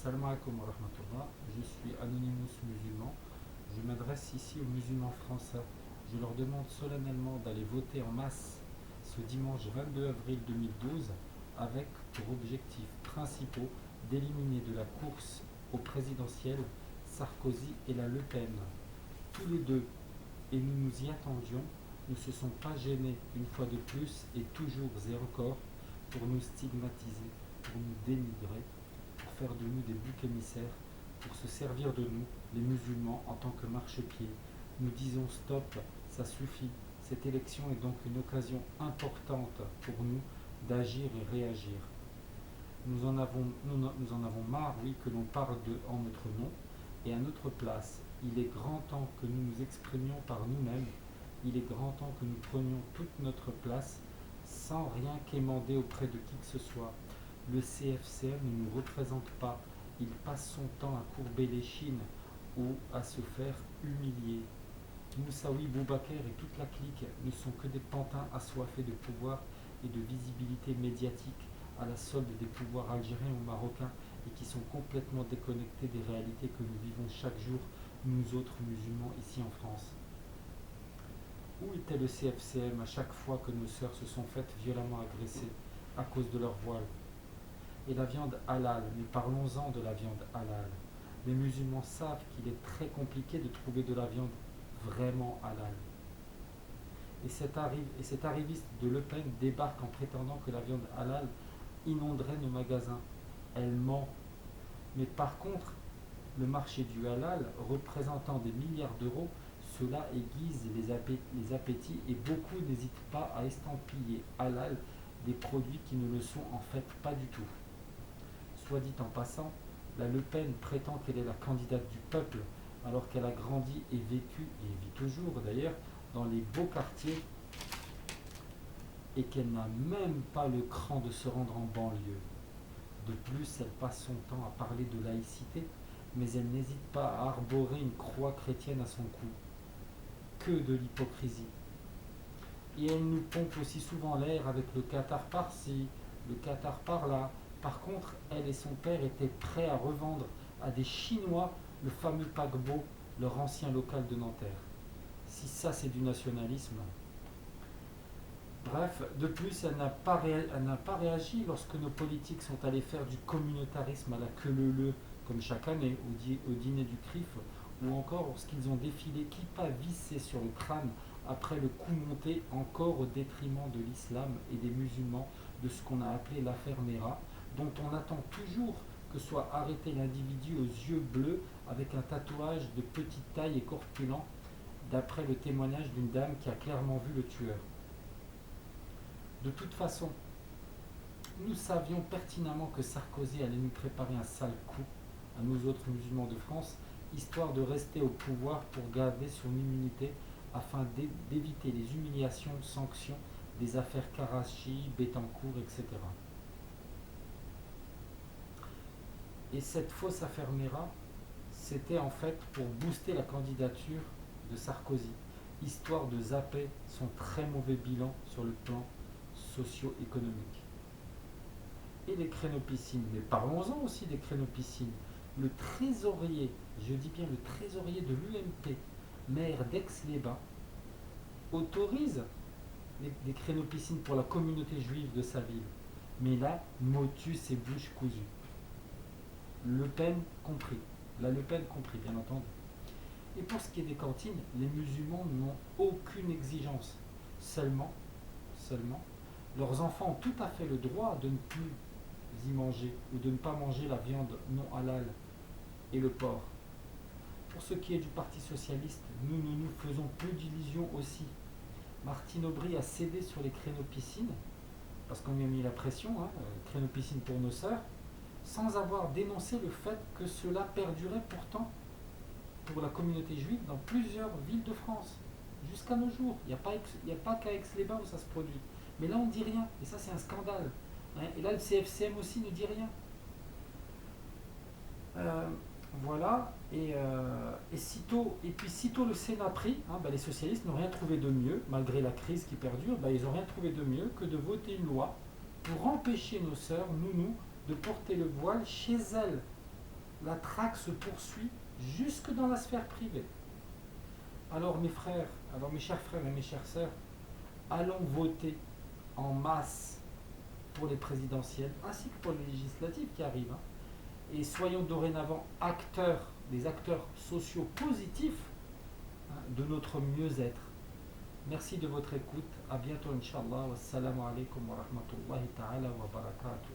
Salam alaikum wa rahmatullah, je suis Anonymous musulman. Je m'adresse ici aux musulmans français. Je leur demande solennellement d'aller voter en masse ce dimanche 22 avril 2012 avec pour objectifs principaux d'éliminer de la course au présidentiel Sarkozy et la Le Pen. Tous les deux, et nous nous y attendions, ne se sont pas gênés une fois de plus et toujours et encore pour nous stigmatiser, pour nous dénigrer, pour faire de nous des boucs émissaires, pour se servir de nous, les musulmans, en tant que marchepied. Nous disons stop, ça suffit. Cette élection est donc une occasion importante pour nous d'agir et réagir. Nous en avons marre, oui, que l'on parle en notre nom et à notre place. Il est grand temps que nous nous exprimions par nous-mêmes. Il est grand temps que nous prenions toute notre place sans rien quémander auprès de qui que ce soit. Le CFCM ne nous représente pas. Il passe son temps à courber l'échine ou à se faire humilier. Moussaoui, Boubaker et toute la clique ne sont que des pantins assoiffés de pouvoir et de visibilité médiatique à la solde des pouvoirs algériens ou marocains et qui sont complètement déconnectés des réalités que nous vivons chaque jour, nous autres musulmans ici en France. Où était le CFCM à chaque fois que nos sœurs se sont faites violemment agresser à cause de leur voile? Et la viande halal, mais parlons-en de la viande halal. Les musulmans savent qu'il est très compliqué de trouver de la viande vraiment halal. Et cet arriviste de Le Pen débarque en prétendant que la viande halal inonderait nos magasins. Elle ment. Mais par contre, le marché du halal, représentant des milliards d'euros, cela aiguise les appétits et beaucoup n'hésitent pas à estampiller halal des produits qui ne le sont en fait pas du tout. Soit dit en passant, la Le Pen prétend qu'elle est la candidate du peuple alors qu'elle a grandi et vécu, et vit toujours d'ailleurs, dans les beaux quartiers et qu'elle n'a même pas le cran de se rendre en banlieue. De plus, elle passe son temps à parler de laïcité, mais elle n'hésite pas à arborer une croix chrétienne à son cou. Que de l'hypocrisie. Et elle nous pompe aussi souvent l'air avec le Qatar par-ci, le Qatar par-là. Par contre, elle et son père étaient prêts à revendre à des Chinois le fameux paquebot, leur ancien local de Nanterre. Si ça c'est du nationalisme. Bref, de plus, elle n'a pas réagi lorsque nos politiques sont allés faire du communautarisme à la queue leu-leu, comme chaque année au dîner du CRIF, ou encore lorsqu'ils ont défilé kippa vissé sur le crâne après le coup monté encore au détriment de l'islam et des musulmans de ce qu'on a appelé l'affaire Mera, dont on attend toujours que soit arrêté l'individu aux yeux bleus avec un tatouage de petite taille et corpulent, d'après le témoignage d'une dame qui a clairement vu le tueur. De toute façon, nous savions pertinemment que Sarkozy allait nous préparer un sale coup à nous autres musulmans de France, histoire de rester au pouvoir pour garder son immunité afin d'éviter les humiliations, sanctions des affaires Karachi, Bettencourt, etc. Et cette fausse affaire Mera, c'était en fait pour booster la candidature de Sarkozy, histoire de zapper son très mauvais bilan sur le plan socio-économique. Et les créneaux-piscines, mais parlons-en aussi des créneaux-piscines. Le trésorier, je dis bien le trésorier de l'UMP, maire d'Aix-les-Bains, autorise des créneaux-piscines pour la communauté juive de sa ville. Mais là, motus et bouche cousue. Le Pen compris. La Le Pen compris, bien entendu. Et pour ce qui est des cantines, les musulmans n'ont aucune exigence. Seulement, leurs enfants ont tout à fait le droit de ne plus y manger ou de ne pas manger la viande non halal et le porc. Pour ce qui est du Parti Socialiste, nous ne nous faisons plus d'illusions aussi. Martine Aubry a cédé sur les créneaux piscines, parce qu'on lui a mis la pression, créneaux piscines pour nos sœurs, sans avoir dénoncé le fait que cela perdurait pourtant pour la communauté juive dans plusieurs villes de France, jusqu'à nos jours. Il n'y a pas qu'à Aix-les-Bains où ça se produit. Mais là, on ne dit rien, et ça, c'est un scandale. Et là, le CFCM aussi ne dit rien. Voilà, et puis sitôt le Sénat pris, les socialistes n'ont rien trouvé de mieux, malgré la crise qui perdure, ils n'ont rien trouvé de mieux que de voter une loi pour empêcher nos sœurs, nounous, de porter le voile chez elles. la traque se poursuit jusque dans la sphère privée. Alors mes frères, alors mes chers frères et mes chères sœurs, allons voter en masse pour les présidentielles ainsi que pour les législatives qui arrivent. Et soyons dorénavant acteurs, des acteurs sociaux positifs de notre mieux-être. Merci de votre écoute. À bientôt, Inch'Allah. Wassalamu alaikum wa rahmatullahi ta'ala wa barakatuh.